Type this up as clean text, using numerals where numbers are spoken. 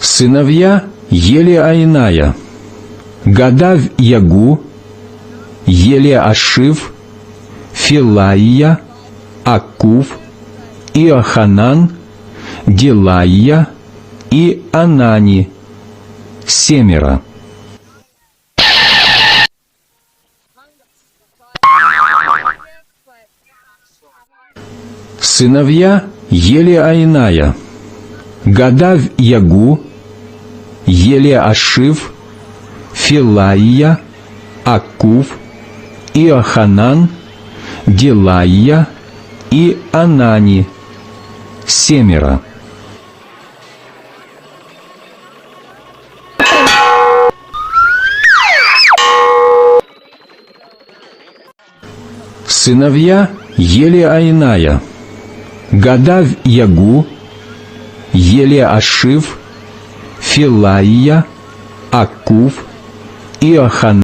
Сыновья Елеаиная: Гадав Ягу, Елеашив, Филаия, Акув, Иоханан, Делаия и Анани, 7. Сыновья Елеаиная: Гадав Ягу, Елеашив, Филаия, Акув, Иоханан, Делаия и Анани, 7. Сыновья Елеаиная: Гадав Ягу, Елеашив, Филаия, Акув, Иоханан,